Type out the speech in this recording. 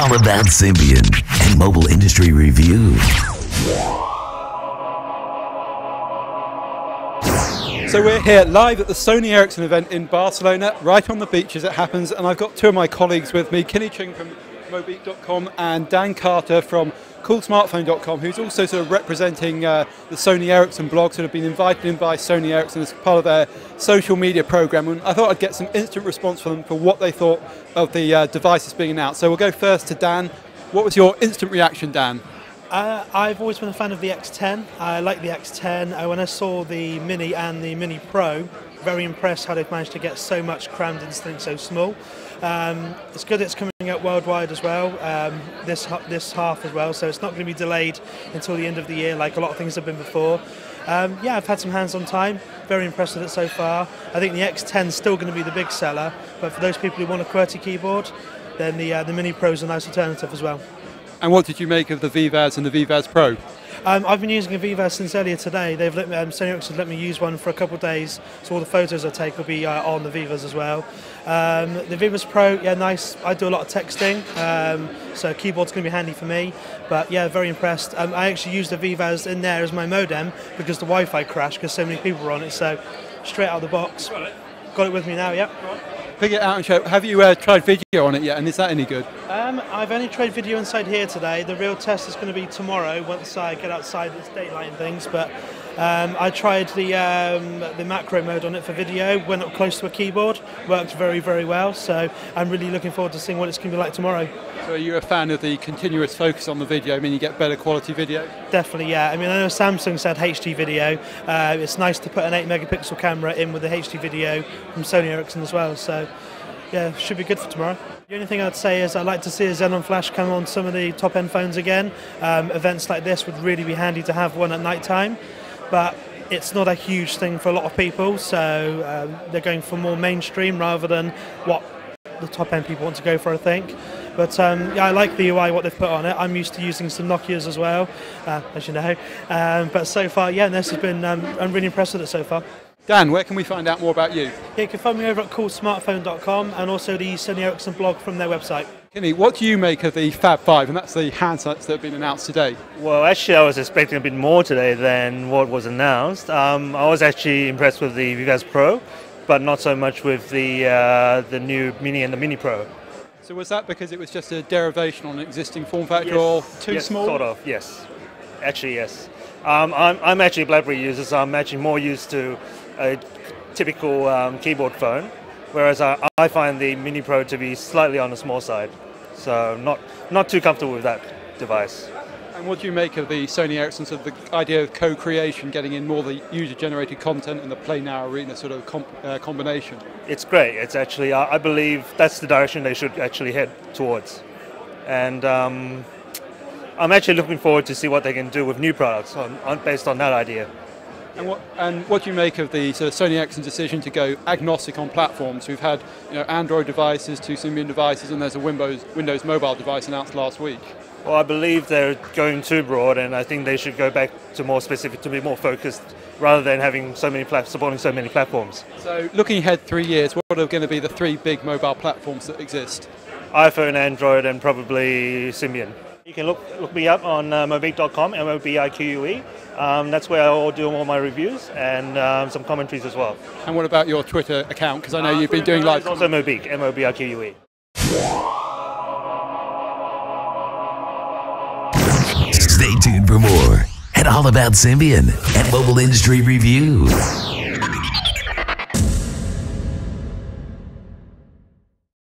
All about Symbian and mobile industry review. So we're here live at the Sony Ericsson event in Barcelona, right on the beach as it happens, and I've got two of my colleagues with me, Kinny Cheng from Mobeat.com and Dan Carter from CoolSmartPhone.com, who's also sort of representing the Sony Ericsson blog, sort of been invited in by Sony Ericsson as part of their social media program, and I thought I'd get some instant response from them for what they thought of the devices being announced. So we'll go first to Dan. What was your instant reaction, Dan? I've always been a fan of the X10. I like the X10. When I saw the Mini and the Mini Pro, very impressed how they've managed to get so much crammed into something so small. It's good it's coming out worldwide as well, this half as well, so it's not going to be delayed until the end of the year like a lot of things have been before. Yeah, I've had some hands-on time, very impressed with it so far. I think the X10 is still going to be the big seller, but for those people who want a QWERTY keyboard, then the Mini Pro is a nice alternative as well. And what did you make of the VVAS and the VVAS Pro? I've been using a VVAS since earlier today. They've let me, Sony Ericsson let me use one for a couple of days, so all the photos I take will be on the VVAS as well. The VVAS Pro, yeah, nice. I do a lot of texting, so a keyboard's going to be handy for me. But yeah, very impressed. I actually used the VVAS in there as my modem because the Wi-Fi crashed because so many people were on it. So straight out of the box, got it with me now. Yep. Pick it out and show. Have you tried video on it yet, and is that any good? I've only tried video inside here today. The real test is going to be tomorrow once I get outside, it's daylight and things. But I tried the macro mode on it for video, went up close to a keyboard, worked very, very well. So I'm really looking forward to seeing what it's going to be like tomorrow. So are you a fan of the continuous focus on the video? I mean, you get better quality video? Definitely, yeah. I mean, I know Samsung said HD video. It's nice to put an 8 megapixel camera in with the HD video from Sony Ericsson as well. So yeah, should be good for tomorrow. The only thing I'd say is I'd like to see a Xenon Flash come on some of the top-end phones again. Events like this would really be handy to have one at night time, but it's not a huge thing for a lot of people, so they're going for more mainstream rather than what the top-end people want to go for, I think. But yeah, I like the UI, what they've put on it. I'm used to using some Nokias as well, as you know. But so far, yeah, this has been, I'm really impressed with it so far. Dan, where can we find out more about you? Yeah, you can find me over at CoolSmartPhone.com and also the Sony Ericsson blog from their website. Kinny, what do you make of the Fab 5? And that's the handsets that have been announced today. Well, actually, I was expecting a bit more today than what was announced. I was actually impressed with the VVAS Pro, but not so much with the new Mini and the Mini Pro. So was that because it was just a derivation on an existing form factor, or too small? Sort of, yes. Actually, yes. I'm actually a BlackBerry user, so I'm actually more used to a typical keyboard phone, whereas I find the Mini Pro to be slightly on the small side, so not too comfortable with that device. And what do you make of the Sony Ericsson, sort of the idea of co-creation, getting in more the user-generated content and the Play Now Arena sort of combination? It's great. It's actually, I believe that's the direction they should actually head towards. And I'm actually looking forward to see what they can do with new products based on that idea. And what do you make of the sort of Sony Ericsson decision to go agnostic on platforms? We've had Android devices to Symbian devices, and there's a Windows mobile device announced last week. Well, I believe they're going too broad, and I think they should go back to more specific, to be more focused, rather than having so many supporting so many platforms. So, looking ahead 3 years, what are going to be the three big mobile platforms that exist? iPhone, Android, and probably Symbian. You can look me up on Mobeat.com, MOBIQUE. That's where I'll do all my reviews and some commentaries as well. And what about your Twitter account? Because I know you've been doing live. It's also Mobeat, MOBIQUE. Stay tuned for more at All About Symbian and Mobile Industry Review.